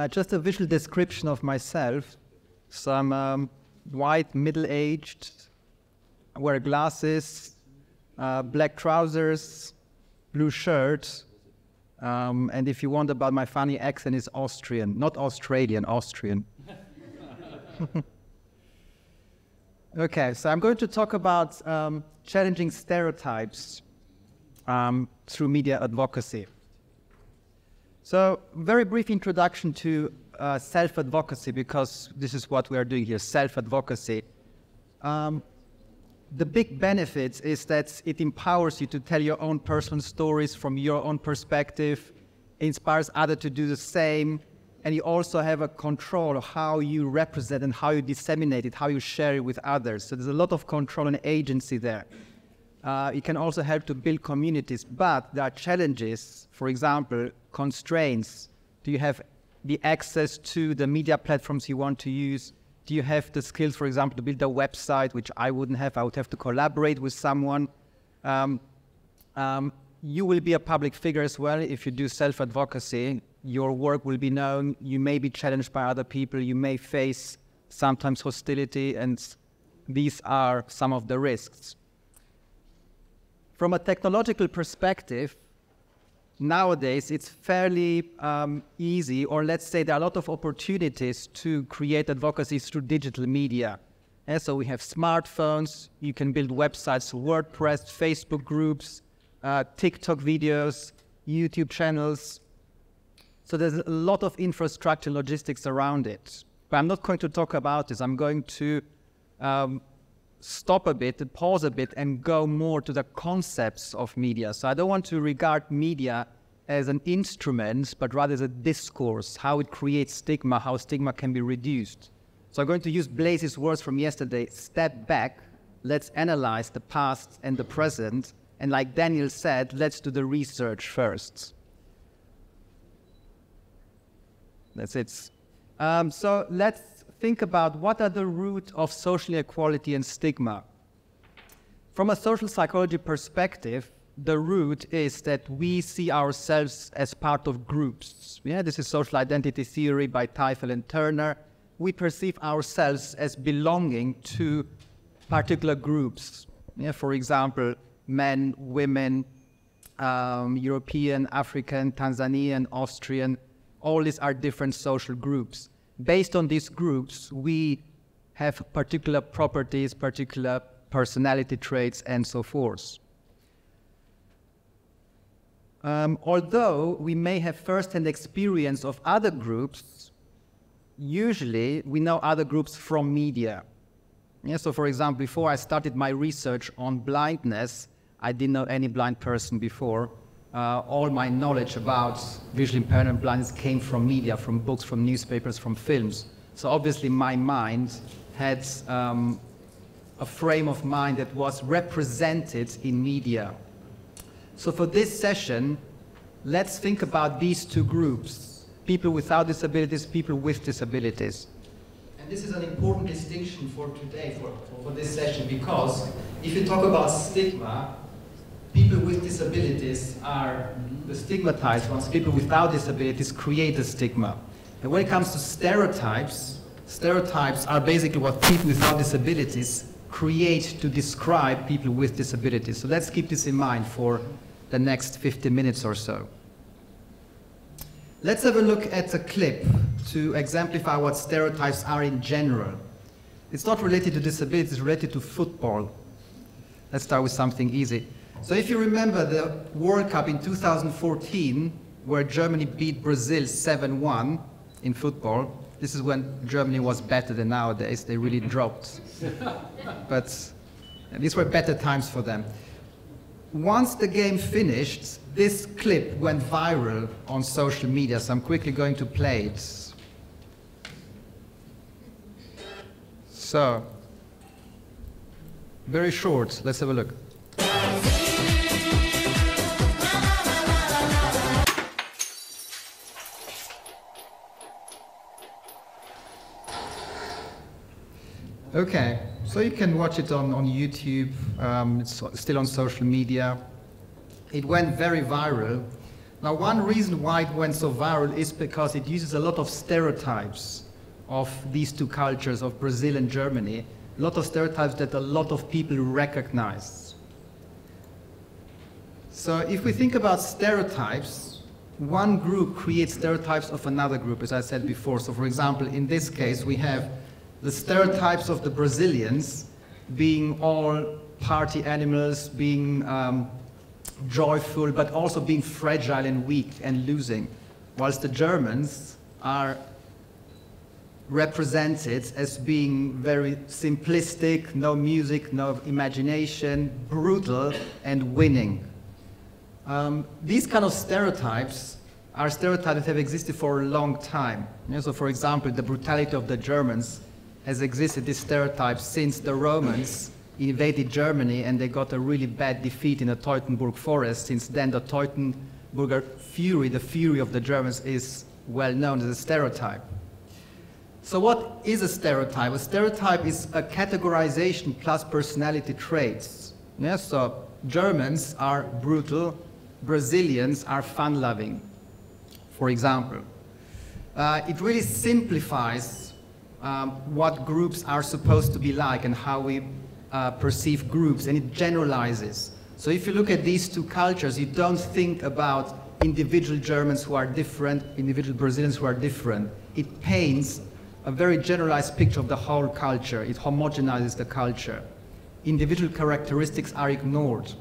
Just a visual description of myself. So I'm white, middle-aged, wear glasses, black trousers, blue shirt, and if you want about my funny accent, it's Austrian, not Australian, Austrian. Okay, so I'm going to talk about challenging stereotypes through media advocacy. So, very brief introduction to self-advocacy, because this is what we are doing here, self-advocacy. The big benefit is that it empowers you to tell your own personal stories from your own perspective, inspires others to do the same, and you also have a control of how you represent and how you disseminate it, how you share it with others. So there's a lot of control and agency there. It can also help to build communities, but there are challenges, for example, constraints. Do you have the access to the media platforms you want to use? Do you have the skills, for example, to build a website, which I wouldn't have? I would have to collaborate with someone. You will be a public figure as well if you do self-advocacy. Your work will be known. You may be challenged by other people. You may face sometimes hostility, and these are some of the risks. From a technological perspective, nowadays it's fairly easy, or let's say there are a lot of opportunities to create advocacy through digital media. And so we have smartphones, you can build websites, WordPress, Facebook groups, TikTok videos, YouTube channels. So there's a lot of infrastructure logistics around it. But I'm not going to talk about this. I'm going to stop a bit, pause a bit, and go more to the concepts of media. So I don't want to regard media as an instrument, but rather as a discourse, how it creates stigma, how stigma can be reduced. So I'm going to use Blaze's words from yesterday, step back, let's analyze the past and the present, and like Daniel said, let's do the research first. That's it. So let's think about what are the root of social inequality and stigma. From a social psychology perspective, the root is that we see ourselves as part of groups. Yeah, this is social identity theory by Teifel and Turner. We perceive ourselves as belonging to particular groups. Yeah, for example, men, women, European, African, Tanzanian, Austrian, all these are different social groups. Based on these groups, we have particular properties, particular personality traits, and so forth. Although we may have first-hand experience of other groups, usually we know other groups from media. Yeah, so for example, before I started my research on blindness, I didn't know any blind person before. All my knowledge about visual impairment and blindness came from media, from books, from newspapers, from films. So obviously my mind had a frame of mind that was represented in media. So for this session, let's think about these two groups, people without disabilities, people with disabilities. And this is an important distinction for today, for this session, because if you talk about stigma, people with disabilities are the stigmatized ones. People without disabilities create a stigma. And when it comes to stereotypes, stereotypes are basically what people without disabilities create to describe people with disabilities. So let's keep this in mind for the next 50 minutes or so. Let's have a look at a clip to exemplify what stereotypes are in general. It's not related to disabilities, it's related to football. Let's start with something easy. So if you remember the World Cup in 2014, where Germany beat Brazil 7-1 in football, this is when Germany was better than nowadays. They really dropped. But these were better times for them. Once the game finished, this clip went viral on social media, so I'm quickly going to play it. So, very short, let's have a look. Okay, so you can watch it on YouTube, it's still on social media. It went very viral. Now, one reason why it went so viral is because it uses a lot of stereotypes of these two cultures, of Brazil and Germany, a lot of stereotypes that a lot of people recognize. So if we think about stereotypes, one group creates stereotypes of another group, as I said before. So for example, in this case, we have the stereotypes of the Brazilians being all party animals, being joyful, but also being fragile and weak and losing, whilst the Germans are represented as being very simplistic, no music, no imagination, brutal, and winning. These kind of stereotypes are stereotypes that have existed for a long time. So for example, the brutality of the Germans has existed, this stereotype, since the Romans invaded Germany and they got a really bad defeat in the Teutoburg forest. Since then, the Teutoburger fury, the fury of the Germans, is well known as a stereotype. So what is a stereotype? A stereotype is a categorization plus personality traits. Yeah, so Germans are brutal, Brazilians are fun-loving, for example. It really simplifies what groups are supposed to be like and how we perceive groups, and it generalizes. So if you look at these two cultures, you don't think about individual Germans who are different, individual Brazilians who are different. It paints a very generalized picture of the whole culture. It homogenizes the culture. Individual characteristics are ignored.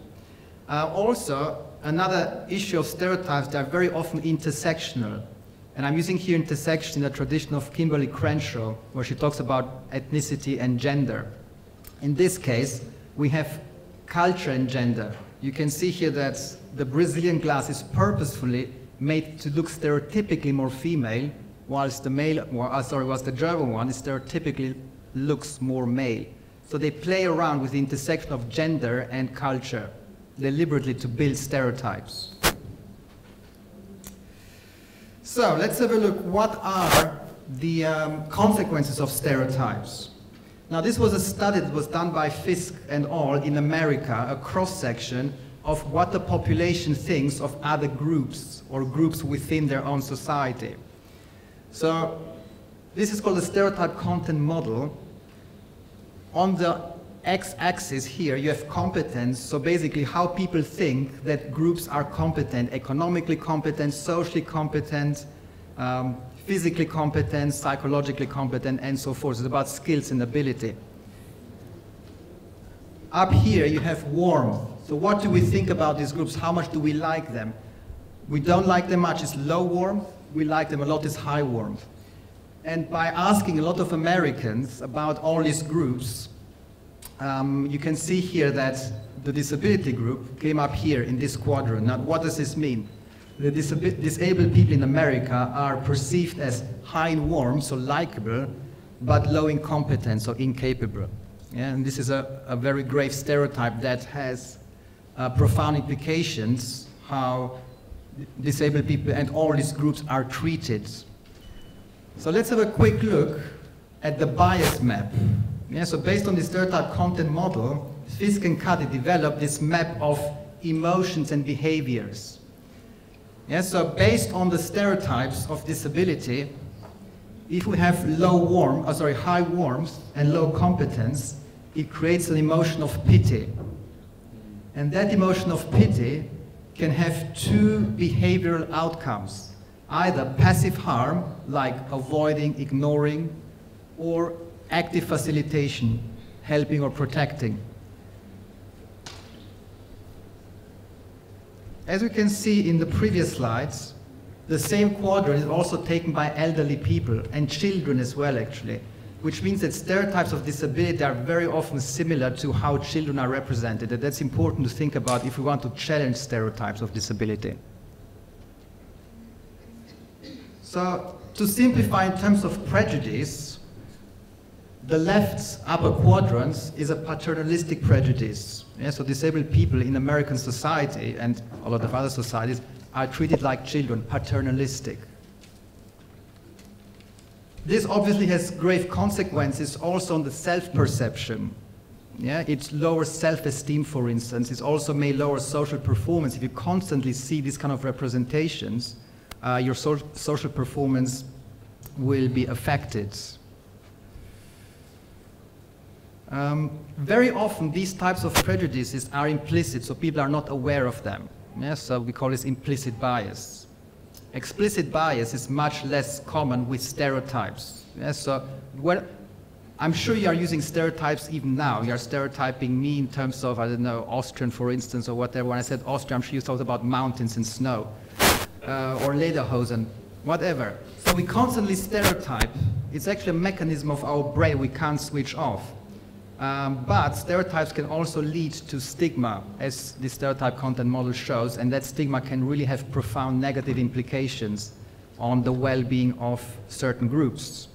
Also, another issue of stereotypes, they are very often intersectional. And I'm using here intersection in the tradition of Kimberly Crenshaw, where she talks about ethnicity and gender. In this case, we have culture and gender. You can see here that the Brazilian glass is purposefully made to look stereotypically more female, whilst the whilst the German one is stereotypically looks more male. So they play around with the intersection of gender and culture, deliberately to build stereotypes. So let's have a look. What are the consequences of stereotypes? Now, this was a study that was done by Fisk and al. In America, a cross-section of what the population thinks of other groups or groups within their own society. So this is called the stereotype content model. On the x-axis here, you have competence, so basically how people think that groups are competent, economically competent, socially competent, physically competent, psychologically competent, and so forth. It's about skills and ability. Up here, you have warmth. So what do we think about these groups? How much do we like them? We don't like them much, it's low warmth. We like them a lot, it's high warmth. And by asking a lot of Americans about all these groups, you can see here that the disability group came up here in this quadrant. Now, what does this mean? The disabled people in America are perceived as high in warmth, so likable, but low in competence, or incapable. Yeah, and this is a very grave stereotype that has profound implications how disabled people and all these groups are treated. So let's have a quick look at the bias map. Yeah, so based on the stereotype content model, Fisk and Cuddy developed this map of emotions and behaviors. Yeah, so based on the stereotypes of disability, if we have high warmth and low competence, it creates an emotion of pity. And that emotion of pity can have two behavioral outcomes. Either passive harm, like avoiding, ignoring, or active facilitation, helping or protecting. As we can see in the previous slides, the same quadrant is also taken by elderly people and children as well, actually, which means that stereotypes of disability are very often similar to how children are represented. And that's important to think about if we want to challenge stereotypes of disability. So, to simplify in terms of prejudice, the left's upper quadrant is a paternalistic prejudice. Yeah, so disabled people in American society and a lot of other societies are treated like children, paternalistic. This obviously has grave consequences also on the self-perception. Yeah, it lowers self-esteem, for instance. It also may lower social performance. If you constantly see these kind of representations, your social performance will be affected. Very often, these types of prejudices are implicit, so people are not aware of them. Yeah, so we call this implicit bias. Explicit bias is much less common with stereotypes. Yeah, so I'm sure you are using stereotypes even now. You are stereotyping me in terms of, I don't know, Austrian, for instance, or whatever. When I said Austria, I'm sure you thought about mountains and snow, or lederhosen, whatever. So we constantly stereotype. It's actually a mechanism of our brain we can't switch off. But stereotypes can also lead to stigma, as the stereotype content model shows, and that stigma can really have profound negative implications on the well-being of certain groups.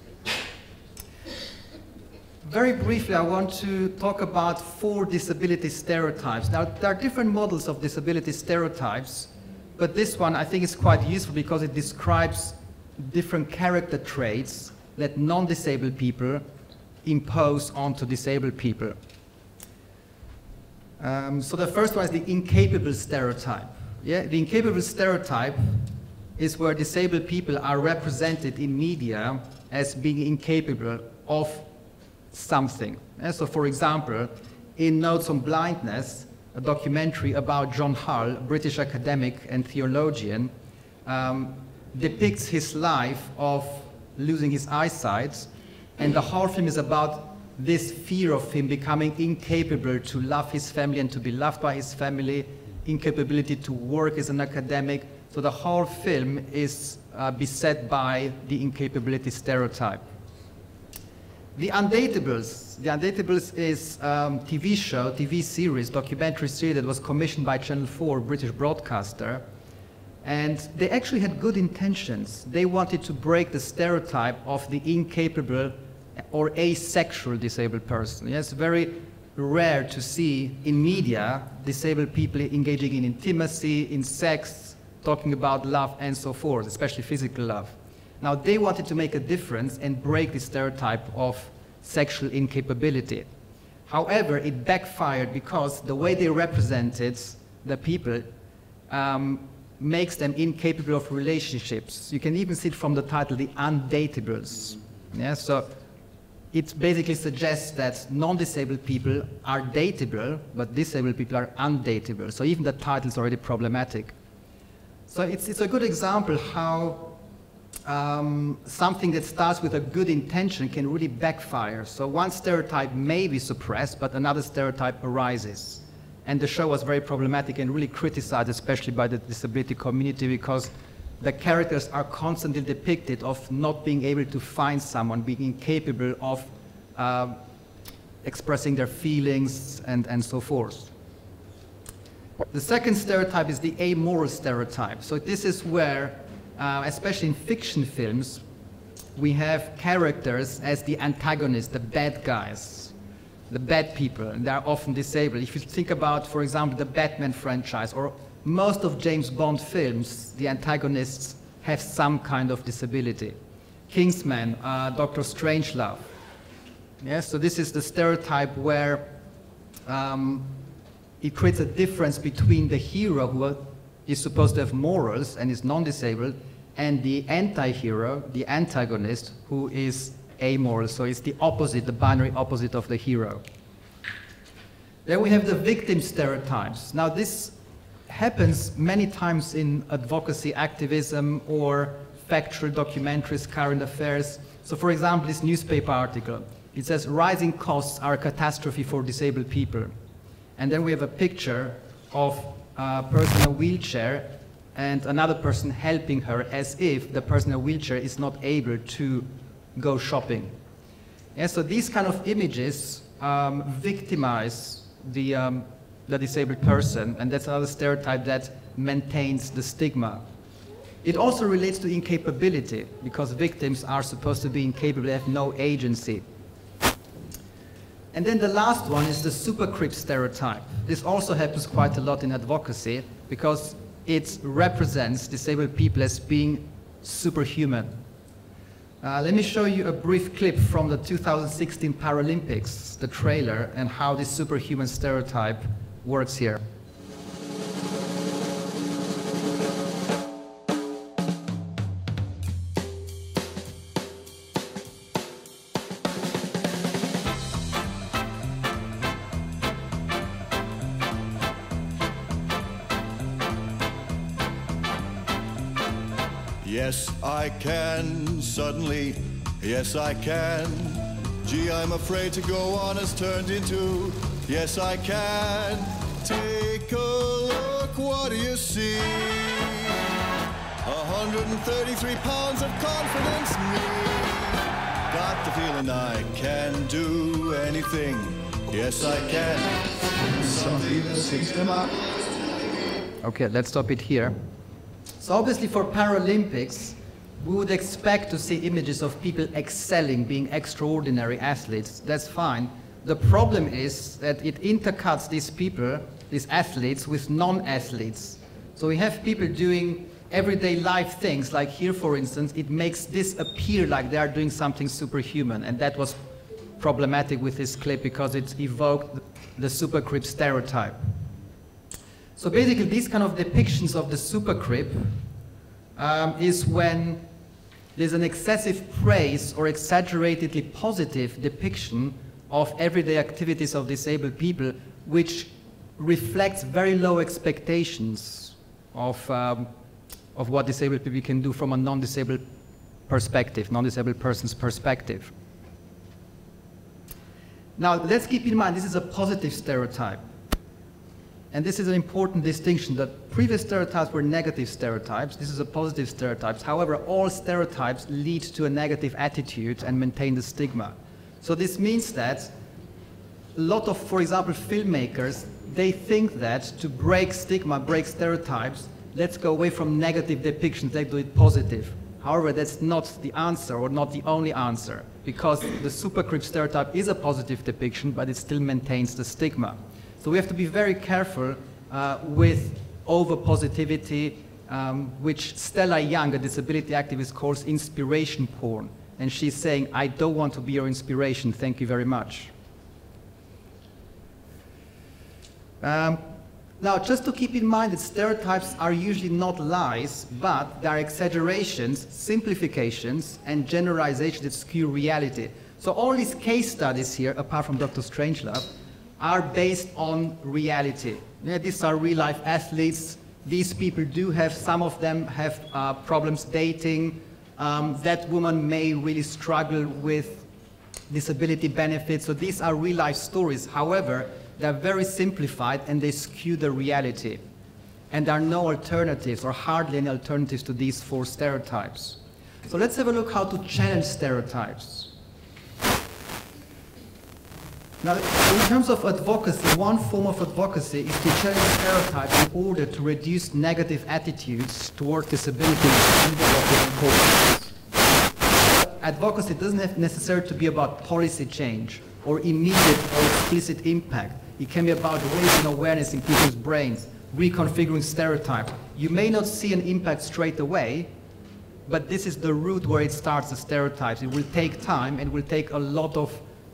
Very briefly, I want to talk about 4 disability stereotypes. Now, there are different models of disability stereotypes, but this one I think is quite useful because it describes different character traits that non-disabled people impose onto disabled people. So the first one is the incapable stereotype. Yeah, the incapable stereotype is where disabled people are represented in media as being incapable of something. Yeah, so for example, in Notes on Blindness, a documentary about John Hull, a British academic and theologian, depicts his life of losing his eyesight, and the whole film is about this fear of him becoming incapable to love his family and to be loved by his family, incapability to work as an academic. So the whole film is beset by the incapability stereotype. The Undateables. The Undateables is TV series, documentary series that was commissioned by Channel 4, British broadcaster. And they actually had good intentions. They wanted to break the stereotype of the incapable or asexual disabled person. Yeah, it's very rare to see in media disabled people engaging in intimacy, in sex, talking about love and so forth, especially physical love. Now, they wanted to make a difference and break the stereotype of sexual incapability. However, it backfired because the way they represented the people makes them incapable of relationships. You can even see it from the title, The Undateables. Yeah, so it basically suggests that non-disabled people are dateable, but disabled people are undateable. So even the title is already problematic. So it's a good example how something that starts with a good intention can really backfire. So one stereotype may be suppressed, but another stereotype arises. And the show was very problematic and really criticized, especially by the disability community, because the characters are constantly depicted of not being able to find someone, being incapable of expressing their feelings and so forth. The second stereotype is the amoral stereotype. So this is where, especially in fiction films, we have characters as the antagonists, the bad guys, the bad people, and they are often disabled. If you think about, for example, the Batman franchise or most of James Bond films, the antagonists have some kind of disability. Kingsman, Dr. Strangelove. Yes, so this is the stereotype where it creates a difference between the hero who is supposed to have morals and is non-disabled, and the anti-hero, the antagonist, who is amoral. So it's the opposite, the binary opposite of the hero. Then we have the victim stereotypes. Now this happens many times in advocacy activism or factual documentaries, current affairs. So for example, this newspaper article, it says rising costs are a catastrophe for disabled people. And then we have a picture of a person in a wheelchair and another person helping her as if the person in a wheelchair is not able to go shopping. Yeah, so these kind of images victimize the disabled person, and that's another stereotype that maintains the stigma. It also relates to incapability, because victims are supposed to be incapable, they have no agency. And then the last one is the supercrip stereotype. This also happens quite a lot in advocacy, because it represents disabled people as being superhuman. Let me show you a brief clip from the 2016 Paralympics, the trailer, and how this superhuman stereotype works here. Yes, I can, suddenly, yes, I can. Gee, I'm afraid to go on has turned into, yes, I can. Take a look, what do you see? 133 pounds of confidence, me. Got the feeling I can do anything, yes, I can. Okay, let's stop it here. So obviously for Paralympics, we would expect to see images of people excelling, being extraordinary athletes. That's fine. The problem is that it intercuts these people, these athletes, with non-athletes. So we have people doing everyday life things, like here, for instance, it makes this appear like they are doing something superhuman. And that was problematic with this clip because it evoked the supercrip stereotype. So basically, these kind of depictions of the supercrip is when there's an excessive praise or exaggeratedly positive depiction of everyday activities of disabled people, which reflects very low expectations of what disabled people can do from a non-disabled perspective, non-disabled person's perspective. Now, let's keep in mind, this is a positive stereotype. And this is an important distinction, that previous stereotypes were negative stereotypes. This is a positive stereotype. However, all stereotypes lead to a negative attitude and maintain the stigma. So this means that a lot of, for example, filmmakers, they think that to break stigma, break stereotypes, let's go away from negative depictions, let's do it positive. However, that's not the answer, or not the only answer, because the supercrip stereotype is a positive depiction, but it still maintains the stigma. So we have to be very careful with over-positivity, which Stella Young, a disability activist, calls inspiration porn. And she's saying, I don't want to be your inspiration, thank you very much. Now, just to keep in mind that stereotypes are usually not lies, but they are exaggerations, simplifications, and generalizations that skew reality. So all these case studies here, apart from Dr. Strangelove, are based on reality. Yeah, these are real-life athletes. These people do have, some of them have problems dating. That woman may really struggle with disability benefits. So these are real-life stories. However, they're very simplified and they skew the reality. And there are no alternatives, or hardly any alternatives, to these four stereotypes. So let's have a look how to challenge stereotypes. Now, in terms of advocacy, one form of advocacy is to challenge stereotypes in order to reduce negative attitudes toward disability and developing cultures. Advocacy doesn't necessarily to be about policy change or immediate or explicit impact. It can be about raising awareness in people's brains, reconfiguring stereotypes. You may not see an impact straight away, but this is the route where it starts, the stereotypes. It will take time and will take a lot of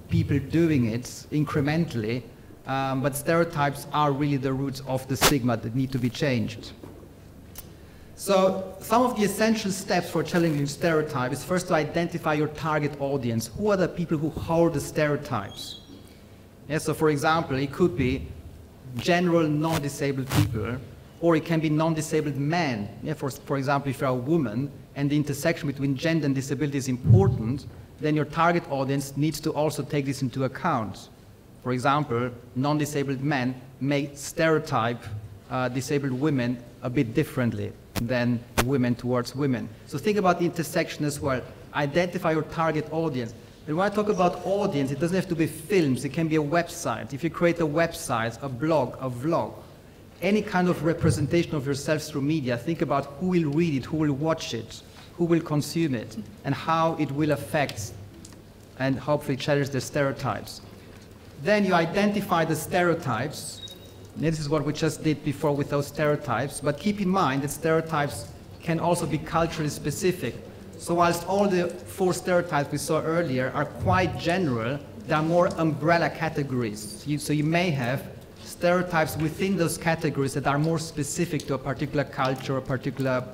people doing it incrementally, but stereotypes are really the roots of the stigma that need to be changed. So some of the essential steps for challenging stereotypes is first to identify your target audience. Who are the people who hold the stereotypes? Yeah, so for example, it could be general non-disabled people, or it can be non-disabled men. Yeah, for example, if you're a woman and the intersection between gender and disability is important, then your target audience needs to also take this into account. For example, non-disabled men may stereotype disabled women a bit differently than women towards women. So think about the intersection as well. Identify your target audience. And when I talk about audience, it doesn't have to be films, it can be a website. If you create a website, a blog, a vlog, any kind of representation of yourself through media, think about who will read it, who will watch it, who will consume it, and how it will affect and hopefully challenge the stereotypes. Then you identify the stereotypes. This is what we just did before with those stereotypes, but keep in mind that stereotypes can also be culturally specific. So whilst all the 4 stereotypes we saw earlier are quite general, there are more umbrella categories. So you may have stereotypes within those categories that are more specific to a particular culture or a particular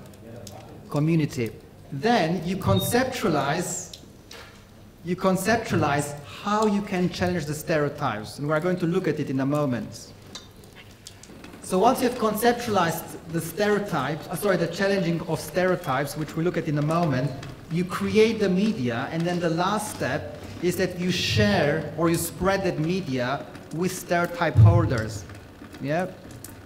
community. Then you conceptualize how you can challenge the stereotypes, and we're going to look at it in a moment. So once you've conceptualized the stereotypes, the challenging of stereotypes, which we'll look at in a moment, you create the media, and then the last step is that you share or you spread that media with stereotype holders. Yeah?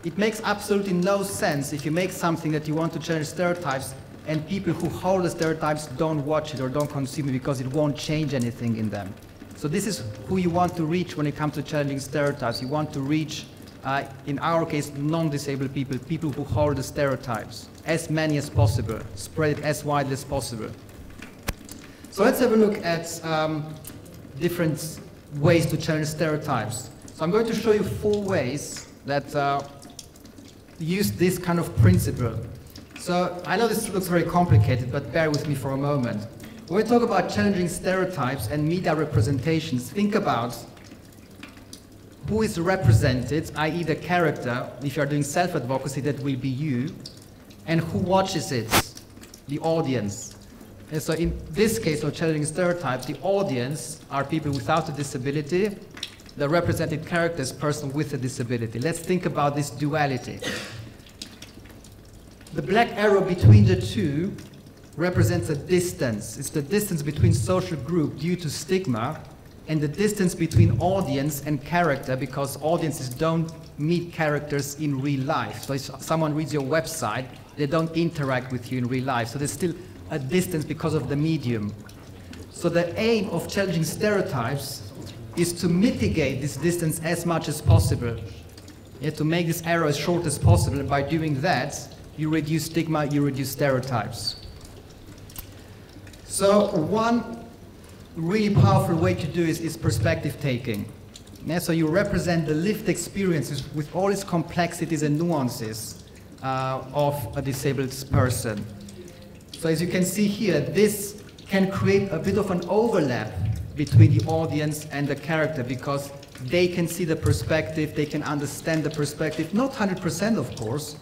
It makes absolutely no sense if you make something that you want to challenge stereotypes and people who hold the stereotypes don't watch it or don't consume it because it won't change anything in them. So this is who you want to reach when it comes to challenging stereotypes. You want to reach, in our case, non-disabled people, people who hold the stereotypes, as many as possible, spread it as widely as possible. So let's have a look at different ways to challenge stereotypes. So I'm going to show you 4 ways that use this kind of principle. So I know this looks very complicated, but bear with me for a moment. When we talk about challenging stereotypes and media representations, think about who is represented, i.e. the character, if you're doing self-advocacy, that will be you, and who watches it, the audience. And so in this case of challenging stereotypes, the audience are people without a disability, the represented character is person with a disability. Let's think about this duality. The black arrow between the two represents a distance. It's the distance between social group due to stigma and the distance between audience and character, because audiences don't meet characters in real life. So if someone reads your website, they don't interact with you in real life. So there's still a distance because of the medium. So the aim of challenging stereotypes is to mitigate this distance as much as possible. Yeah, to make this arrow as short as possible. And by doing that, you reduce stigma, you reduce stereotypes. So one really powerful way to do it is perspective taking. Yeah, so you represent the lived experiences with all its complexities and nuances of a disabled person. So as you can see here, this can create a bit of an overlap between the audience and the character, because they can see the perspective, they can understand the perspective, not 100% of course,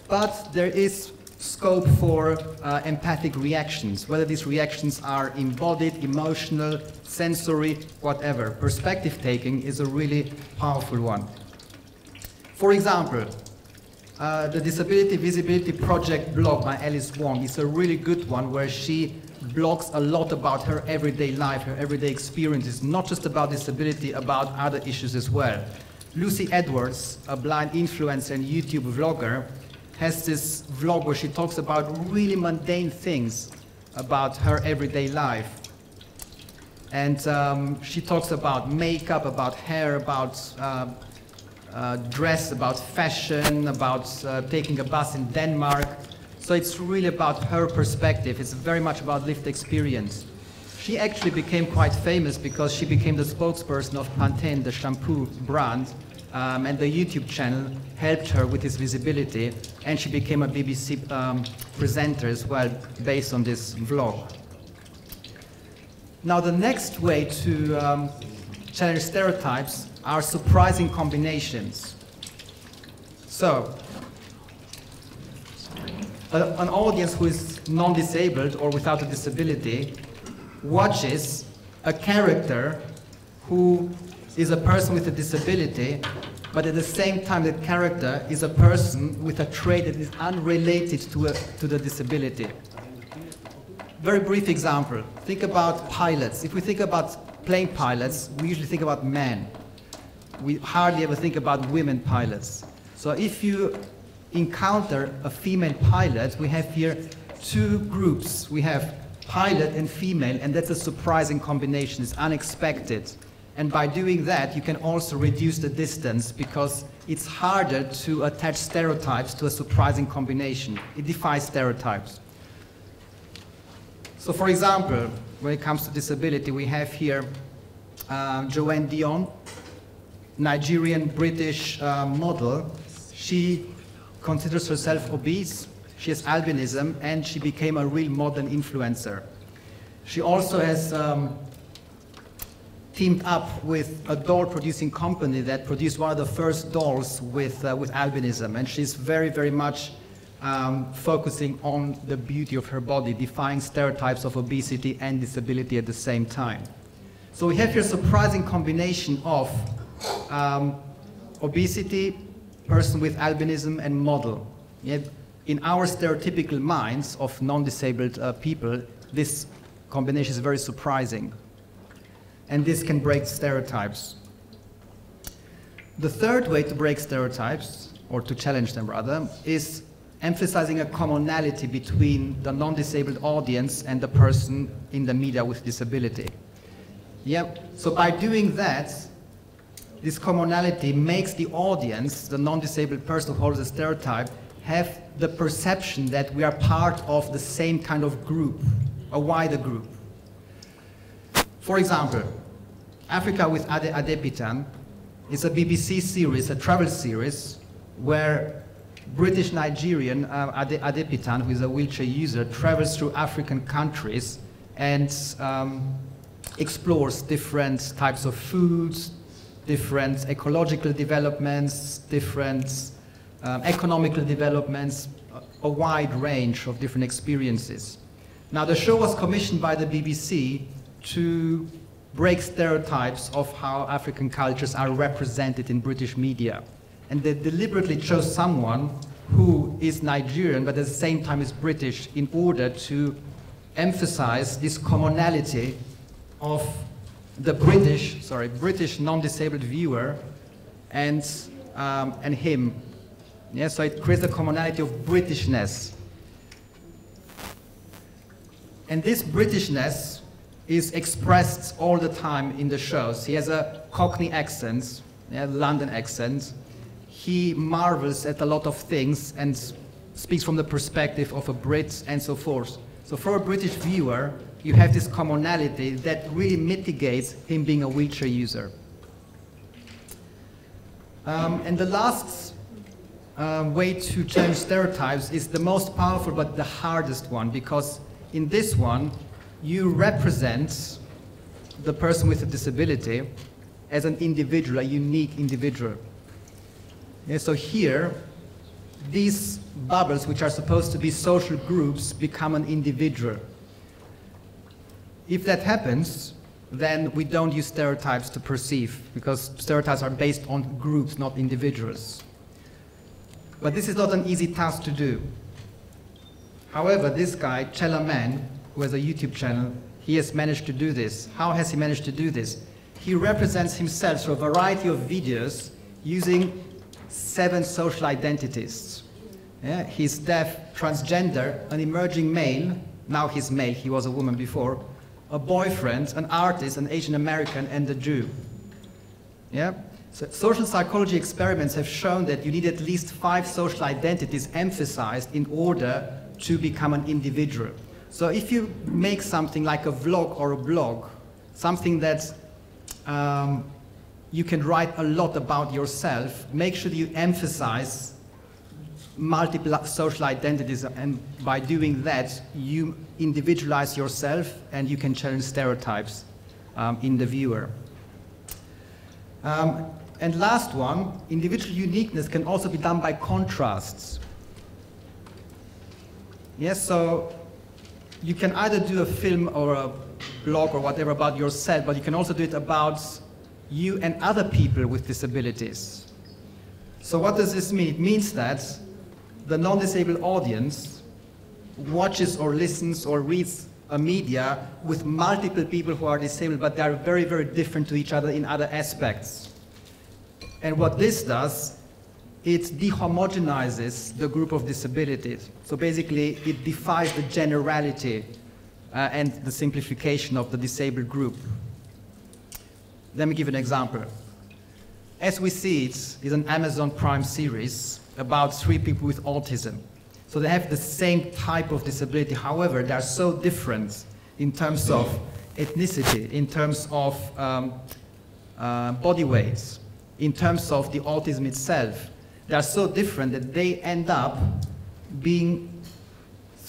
but there is scope for empathic reactions, whether these reactions are embodied, emotional, sensory, whatever. Perspective taking is a really powerful one. For example, the Disability Visibility Project blog by Alice Wong is a really good one, where she blogs a lot about her everyday life, her everyday experiences, not just about disability, about other issues as well. Lucy Edwards, a blind influencer and YouTube vlogger, has this vlog where she talks about really mundane things about her everyday life. And she talks about makeup, about hair, about dress, about fashion, about taking a bus in Denmark. So it's really about her perspective. It's very much about lived experience. She actually became quite famous because she became the spokesperson of Pantene, the shampoo brand, and the YouTube channel helped her with this visibility, and she became a BBC presenter as well, based on this vlog. Now the next way to challenge stereotypes are surprising combinations. So, an audience who is non-disabled or without a disability watches a character who is a person with a disability, but at the same time that character is a person with a trait that is unrelated to the disability. Very brief example. Think about pilots. If we think about plane pilots, we usually think about men. We hardly ever think about women pilots. So if you encounter a female pilot, we have here 2 groups. We have pilot and female, and that's a surprising combination. It's unexpected. And by doing that, you can also reduce the distance, because it's harder to attach stereotypes to a surprising combination. It defies stereotypes. So for example, when it comes to disability, we have here Joanne Dion, Nigerian British model. She considers herself obese. She has albinism, and she became a real modern influencer. She also has teamed up with a doll-producing company that produced one of the first dolls with albinism, and she's very, very much focusing on the beauty of her body, defying stereotypes of obesity and disability at the same time. So we have here a surprising combination of obesity, person with albinism, and model. Yet in our stereotypical minds of non-disabled people, this combination is very surprising. And this can break stereotypes. The third way to break stereotypes, or to challenge them rather, is emphasizing a commonality between the non-disabled audience and the person in the media with disability. So by doing that, this commonality makes the audience, the non-disabled person who holds a stereotype, have the perception that we are part of the same kind of group, a wider group. For example, Africa with Adepitan is a BBC series, a travel series, where British Nigerian Adepitan, who is a wheelchair user, travels through African countries and explores different types of foods, different ecological developments, different economical developments, a wide range of different experiences. Now, the show was commissioned by the BBC to break stereotypes of how African cultures are represented in British media. And they deliberately chose someone who is Nigerian but at the same time is British in order to emphasize this commonality of the British non-disabled viewer and him. Yeah, so it creates a commonality of Britishness. And this Britishness is expressed all the time in the shows. He has a Cockney accent, yeah, London accent. He marvels at a lot of things and speaks from the perspective of a Brit and so forth. So for a British viewer, you have this commonality that really mitigates him being a wheelchair user. And the last way to challenge stereotypes is the most powerful but the hardest one, because in this one, you represent the person with a disability as an individual, a unique individual. Yeah, so here, these bubbles, which are supposed to be social groups, become an individual. If that happens, then we don't use stereotypes to perceive, because stereotypes are based on groups, not individuals. But this is not an easy task to do. However, this guy, Chelaman, who has a YouTube channel, he has managed to do this. How has he managed to do this? He represents himself through a variety of videos using 7 social identities. Yeah? He's deaf, transgender, an emerging male, now he's male, he was a woman before, a boyfriend, an artist, an Asian American, and a Jew. Yeah? So social psychology experiments have shown that you need at least 5 social identities emphasized in order to become an individual. So if you make something like a vlog or a blog, something that you can write a lot about yourself, make sure that you emphasize multiple social identities, and by doing that, you individualize yourself and you can challenge stereotypes in the viewer. And last one, individual uniqueness can also be done by contrasts. Yes, so you can either do a film or a blog or whatever about yourself, but you can also do it about you and other people with disabilities. So what does this mean? It means that the non-disabled audience watches or listens or reads a media with multiple people who are disabled, but they are very, very different to each other in other aspects. And what this does, it dehomogenizes the group of disabilities. So basically, it defies the generality and the simplification of the disabled group. Let me give an example. As We See It is an Amazon Prime series about 3 people with autism. So they have the same type of disability, however, they are so different in terms of ethnicity, in terms of body weight, in terms of the autism itself. They are so different that they end up being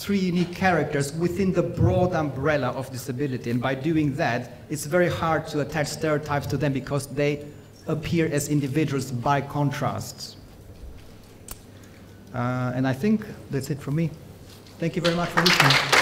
three unique characters within the broad umbrella of disability. And by doing that, it's very hard to attach stereotypes to them because they appear as individuals by contrast. And I think that's it from me. Thank you very much for listening.